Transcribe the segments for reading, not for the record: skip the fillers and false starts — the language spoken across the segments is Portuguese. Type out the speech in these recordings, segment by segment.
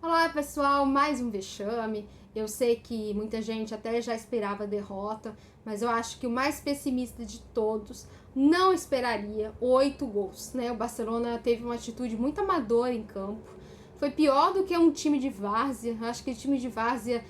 Olá pessoal, mais um vexame. Eu sei que muita gente até já esperava a derrota, mas eu acho que o mais pessimista de todos não esperaria 8 gols, né? O Barcelona teve uma atitude muito amadora em campo. Foi pior do que um time de várzea. Acho que o time de várzea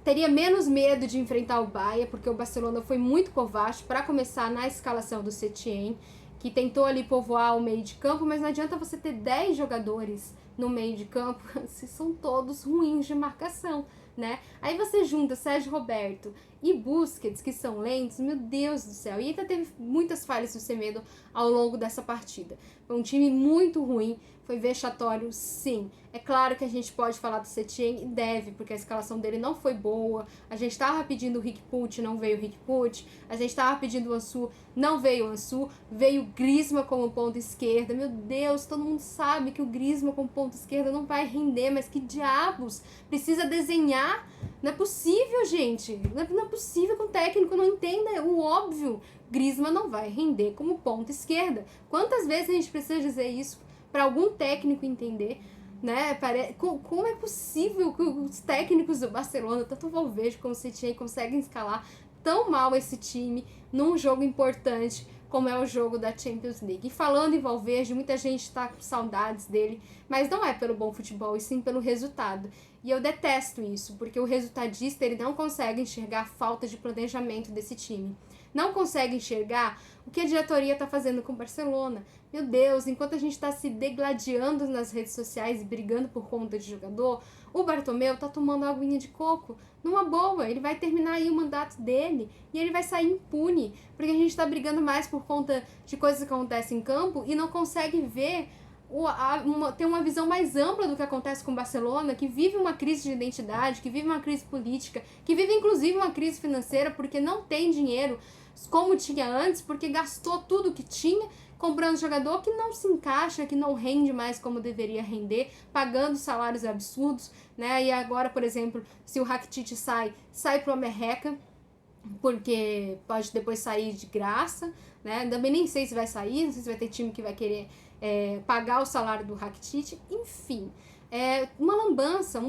teria menos medo de enfrentar o Bayern, porque o Barcelona foi muito covarde para começar na escalação do Setien, que tentou ali povoar o meio de campo, mas não adianta você ter 10 jogadores no meio de campo se são todos ruins de marcação, né? Aí você junta Sérgio Roberto e Busquets, que são lentos, meu Deus do céu. E ainda teve muitas falhas do Semedo ao longo dessa partida. Foi um time muito ruim, foi vexatório, sim. É claro que a gente pode falar do Setien e deve, porque a escalação dele não foi boa. A gente estava pedindo o Riqui Puig, não veio o Riqui Puig. A gente estava pedindo o Ansu, não veio o Ansu. Veio o Griezmann como ponta esquerda. Meu Deus, todo mundo sabe que o Griezmann como ponta esquerda não vai render, mas que diabos? Precisa desenhar? Não é possível, gente. Não é possível que um técnico não entenda o óbvio. Griezmann não vai render como ponta esquerda. Quantas vezes a gente precisa dizer isso para algum técnico entender, né? Como é possível que os técnicos do Barcelona, tanto o Valverde como o Setien, conseguem escalar tão mal esse time num jogo importante como é o jogo da Champions League? E falando em Valverde, muita gente está com saudades dele, mas não é pelo bom futebol, e sim pelo resultado. E eu detesto isso, porque o resultadista ele não consegue enxergar a falta de planejamento desse time. Não consegue enxergar o que a diretoria está fazendo com o Barcelona. Meu Deus, enquanto a gente está se degladiando nas redes sociais e brigando por conta de jogador, o Bartomeu está tomando aguinha de coco. Numa boa, ele vai terminar aí o mandato dele e ele vai sair impune, porque a gente está brigando mais por conta de coisas que acontecem em campo e não consegue ver ter uma visão mais ampla do que acontece com o Barcelona, que vive uma crise de identidade, que vive uma crise política, que vive inclusive uma crise financeira porque não tem dinheiro como tinha antes, porque gastou tudo que tinha comprando jogador que não se encaixa, que não rende mais como deveria render, pagando salários absurdos, né? E agora, por exemplo, se o Rakitic sai pro Merreca, porque pode depois sair de graça, né? Também nem sei se vai sair, não sei se vai ter time que vai querer pagar o salário do Rakitic, enfim. É uma lambança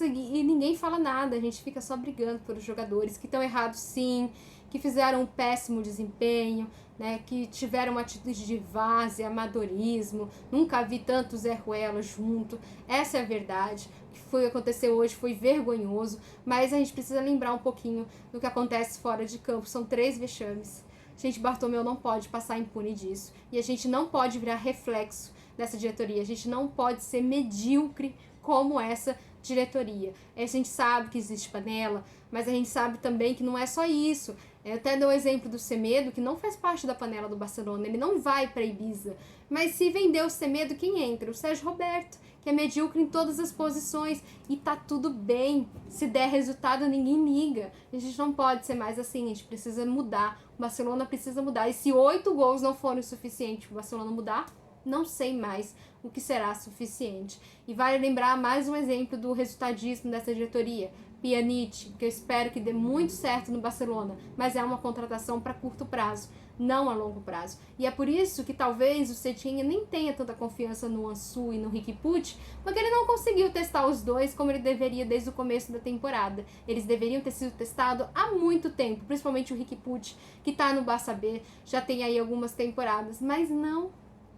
e ninguém fala nada, a gente fica só brigando pelos jogadores que estão errados sim, que fizeram um péssimo desempenho, né, que tiveram uma atitude de várzea, amadorismo, nunca vi tanto Zé Ruela junto, essa é a verdade. O que aconteceu hoje foi vergonhoso, mas a gente precisa lembrar um pouquinho do que acontece fora de campo, são 3 vexames. Gente, Bartomeu não pode passar impune disso, e a gente não pode virar reflexo dessa diretoria, a gente não pode ser medíocre como essa diretoria. A gente sabe que existe panela, mas a gente sabe também que não é só isso. Eu até dou o exemplo do Semedo, que não faz parte da panela do Barcelona, ele não vai para Ibiza. Mas se vender o Semedo, quem entra? O Sérgio Roberto, que é medíocre em todas as posições, e tá tudo bem. Se der resultado, ninguém liga. A gente não pode ser mais assim, a gente precisa mudar. O Barcelona precisa mudar. E se 8 gols não forem o suficiente para o Barcelona mudar, não sei mais o que será suficiente. E vale lembrar mais um exemplo do resultadismo dessa diretoria, Pjanic, que eu espero que dê muito certo no Barcelona, mas é uma contratação para curto prazo, não a longo prazo. E é por isso que talvez o Setien nem tenha tanta confiança no Ansu e no Riqui Puig, porque ele não conseguiu testar os dois como ele deveria desde o começo da temporada. Eles deveriam ter sido testados há muito tempo, principalmente o Riqui Puig, que está no Barça B, já tem aí algumas temporadas, mas não.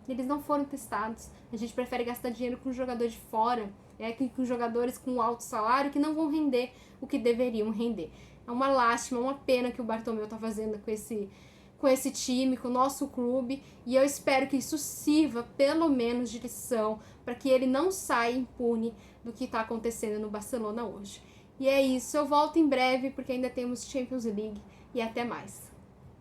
Eles não foram testados. A gente prefere gastar dinheiro com jogador de fora, com jogadores com alto salário que não vão render o que deveriam render. É uma lástima, uma pena que o Bartomeu está fazendo com esse time, com o nosso clube, e eu espero que isso sirva pelo menos de lição para que ele não saia impune do que está acontecendo no Barcelona hoje. E é isso, eu volto em breve porque ainda temos Champions League e até mais.